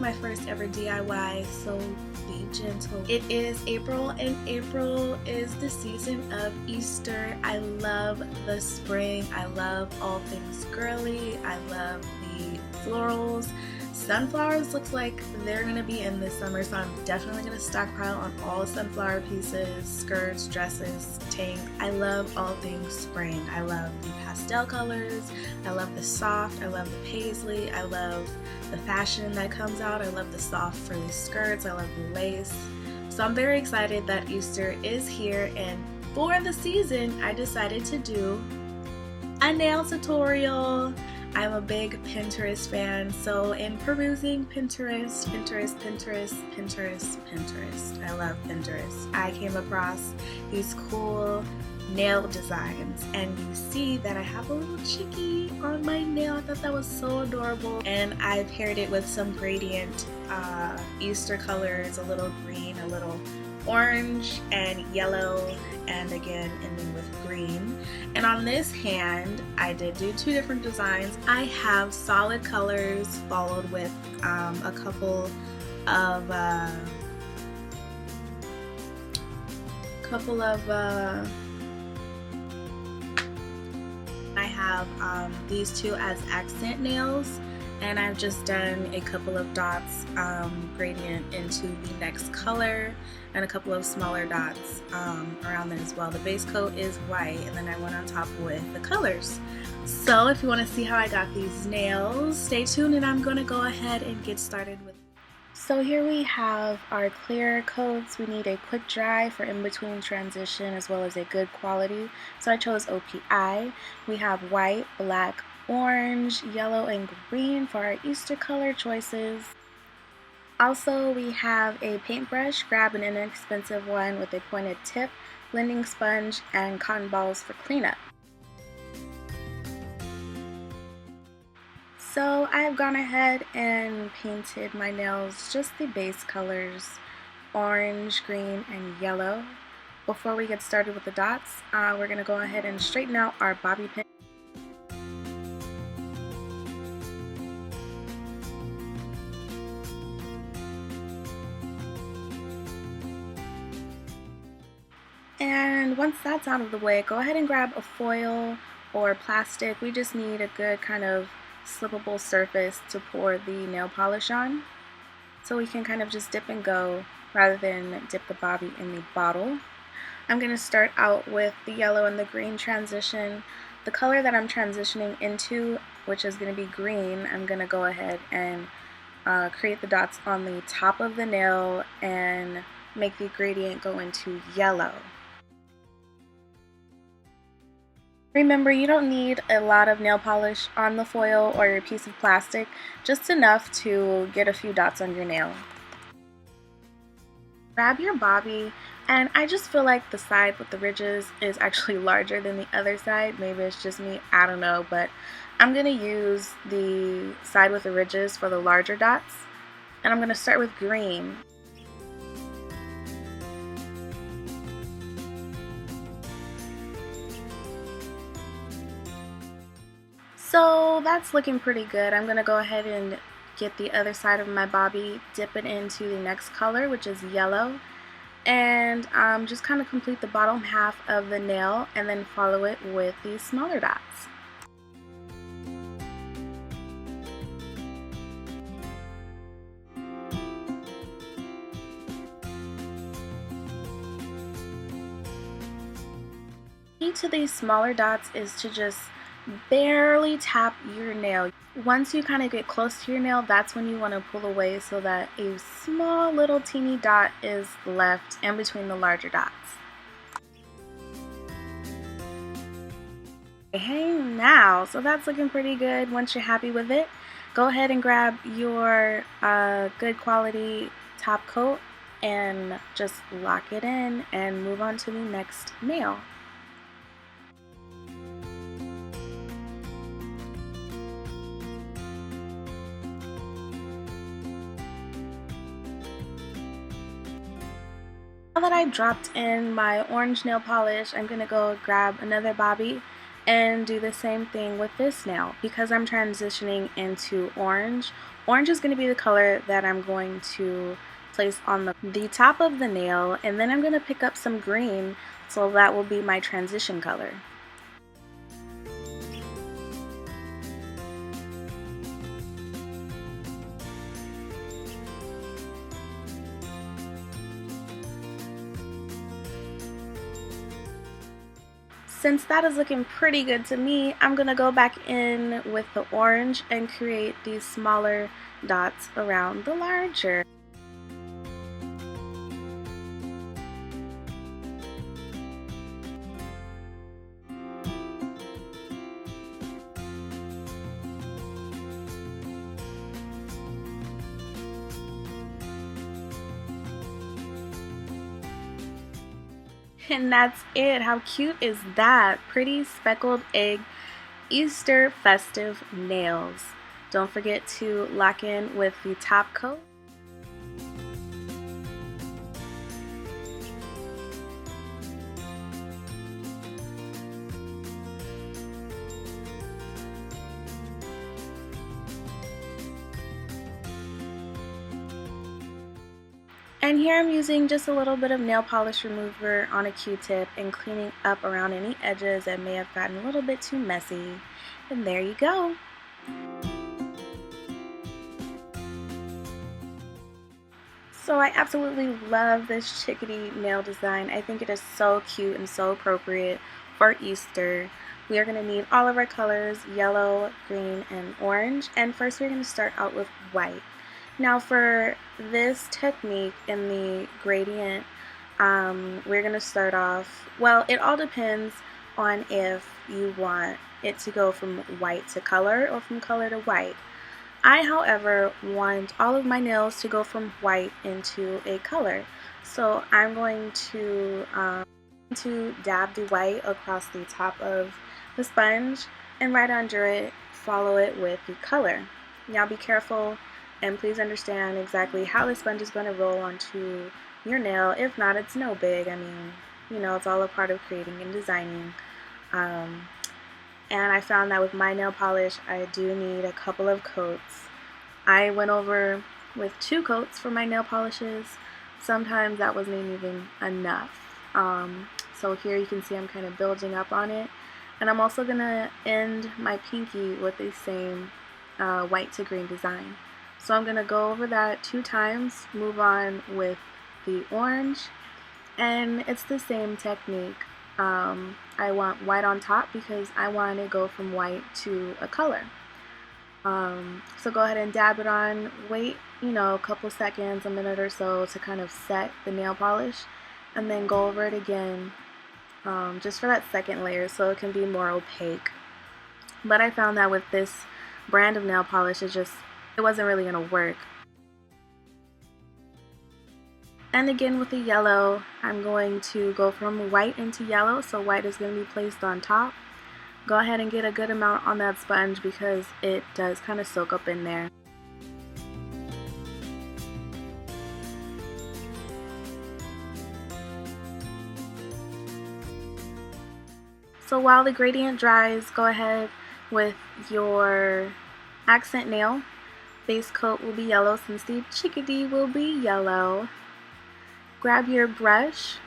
my first ever DIY, so be gentle. It is April, and April is the season of Easter. I love the spring. I love all things girly. I love the florals. Sunflowers looks like they're gonna be in this summer, so I'm definitely gonna stockpile on all sunflower pieces, skirts, dresses, tank. I love all things spring. I love the pastel colors. I love the soft. I love the paisley. I love the fashion that comes out. I love the soft frilly skirts. I love the lace. So I'm very excited that Easter is here, and for the season I decided to do a nail tutorial. I'm a big Pinterest fan, so in perusing Pinterest, I love Pinterest, I came across these cool nail designs, and you see that I have a little chickie on my nail. I thought that was so adorable, and I paired it with some gradient Easter colors, a little green, a little orange and yellow, and again ending with green. And on this hand I did do two different designs. I have solid colors followed with a couple of I have these two as accent nails, and I've just done a couple of dots gradient into the next color and a couple of smaller dots around there as well. The base coat is white, and then I went on top with the colors. So if you want to see how I got these nails, stay tuned, and I'm going to go ahead and get started with. So here we have our clear coats. We need a quick dry for in-between transition as well as a good quality. So I chose OPI. We have white, black, orange, yellow, and green for our Easter color choices. Also, we have a paintbrush. Grab an inexpensive one with a pointed tip, blending sponge, and cotton balls for cleanup. So I've gone ahead and painted my nails just the base colors, orange, green, and yellow. Before we get started with the dots, we're going to go ahead and straighten out our bobby pin. And once that's out of the way, go ahead and grab a foil or plastic. We just need a good kind of slippable surface to pour the nail polish on, so we can kind of just dip and go rather than dip the bobby in the bottle. I'm going to start out with the yellow and the green transition. The color that I'm transitioning into, which is going to be green, I'm going to go ahead and create the dots on the top of the nail and make the gradient go into yellow. Remember, you don't need a lot of nail polish on the foil or your piece of plastic, just enough to get a few dots on your nail. Grab your bobby, and I just feel like the side with the ridges is actually larger than the other side. Maybe it's just me, I don't know, but I'm going to use the side with the ridges for the larger dots, and I'm going to start with green. So that's looking pretty good. I'm going to go ahead and get the other side of my bobby, dip it into the next color, which is yellow, and just kind of complete the bottom half of the nail and then follow it with these smaller dots. The key to these smaller dots is to just barely tap your nail. Once you kind of get close to your nail, that's when you want to pull away so that a small little teeny dot is left in between the larger dots. Hey now, so that's looking pretty good. Once you're happy with it, go ahead and grab your good quality top coat and just lock it in and move on to the next nail. Now that I dropped in my orange nail polish, I'm going to go grab another bobby And do the same thing with this nail. Because I'm transitioning into orange, orange is going to be the color that I'm going to place on the top of the nail, and then I'm going to pick up some green, so that will be my transition color. Since that is looking pretty good to me, I'm going to go back in with the orange and create these smaller dots around the larger. And that's it. How cute is that? Pretty speckled egg Easter festive nails. Don't forget to lock in with the top coat. And here I'm using just a little bit of nail polish remover on a Q-tip and cleaning up around any edges that may have gotten a little bit too messy. And there you go. So I absolutely love this chickadee nail design. I think it is so cute and so appropriate for Easter. We are going to need all of our colors, yellow, green, and orange. And first we're going to start out with white. Now for this technique in the gradient, we're going to start off, well, it all depends on if you want it to go from white to color or from color to white. I, however, want all of my nails to go from white into a color. So I'm going to dab the white across the top of the sponge, and right under it, follow it with the color. Now be careful and please understand exactly how the sponge is going to roll onto your nail. If not, it's no big. I mean, you know, it's all a part of creating and designing. And I found that with my nail polish, I do need a couple of coats. I went over with 2 coats for my nail polishes. Sometimes that wasn't even enough. So here you can see I'm kind of building up on it. And I'm also going to end my pinky with the same white to green design. So I'm going to go over that 2 times, move on with the orange, and it's the same technique. I want white on top because I want to go from white to a color. So go ahead and dab it on, wait, you know, a couple seconds, a minute or so to kind of set the nail polish, and then go over it again just for that second layer so it can be more opaque. But I found that with this brand of nail polish, it wasn't really going to work. And again with the yellow, I'm going to go from white into yellow, so white is going to be placed on top. Go ahead and get a good amount on that sponge because it does kind of soak up in there. So while the gradient dries, go ahead with your accent nail. Base coat will be yellow since the chickadee will be yellow. Grab your brush,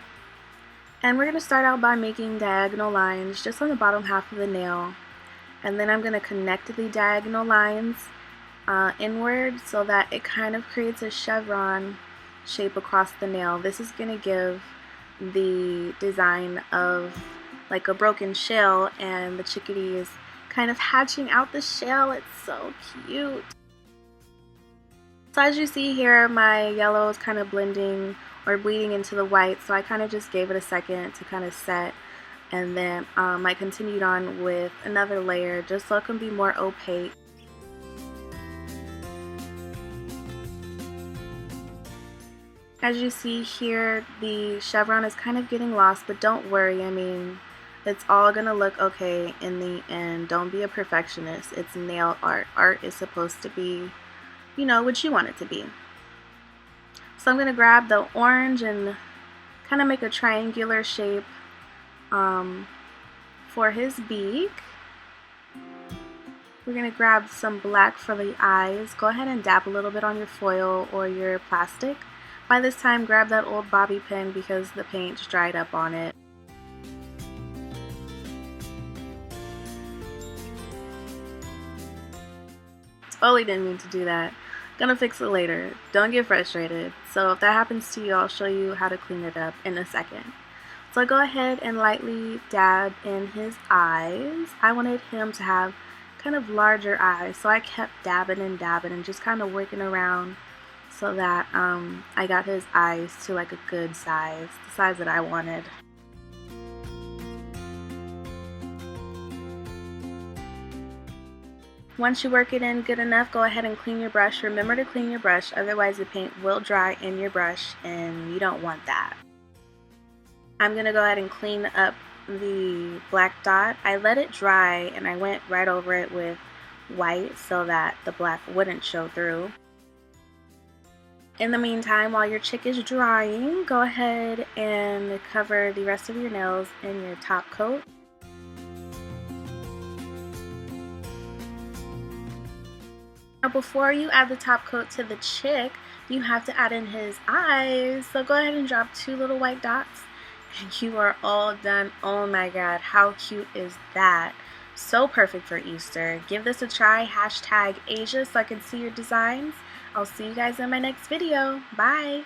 and we're going to start out by making diagonal lines just on the bottom half of the nail. And then I'm going to connect the diagonal lines inward so that it kind of creates a chevron shape across the nail. This is going to give the design of like a broken shell, and the chickadee is kind of hatching out the shell. It's so cute. So as you see here, my yellow is kind of blending or bleeding into the white, so I kind of just gave it a second to kind of set, and then I continued on with another layer just so it can be more opaque. As you see here, the chevron is kind of getting lost, but don't worry, I mean, it's all gonna look okay in the end. Don't be a perfectionist. It's nail art. Art is supposed to be, you know, what you want it to be. So I'm going to grab the orange and kind of make a triangular shape For his beak, we're going to grab some black for the eyes. Go ahead and dab a little bit on your foil or your plastic. By this time, grab that old bobby pin because the paint's dried up on it. Totally didn't mean to do that. Gonna fix it later. Don't get frustrated. So if that happens to you, I'll show you how to clean it up in a second. So go ahead and lightly dab in his eyes. I wanted him to have kind of larger eyes, so I kept dabbing and just kind of working around so that I got his eyes to like a good size, the size that I wanted. Once you work it in good enough, go ahead and clean your brush. Remember to clean your brush, otherwise the paint will dry in your brush and you don't want that. I'm going to go ahead and clean up the black dot. I let it dry and I went right over it with white so that the black wouldn't show through. In the meantime, while your chick is drying, go ahead and cover the rest of your nails in your top coat. Now before you add the top coat to the chick, you have to add in his eyes. So go ahead and drop 2 little white dots and you are all done. Oh my god, how cute is that? So perfect for Easter. Give this a try. #HeyAja so I can see your designs. I'll see you guys in my next video. Bye!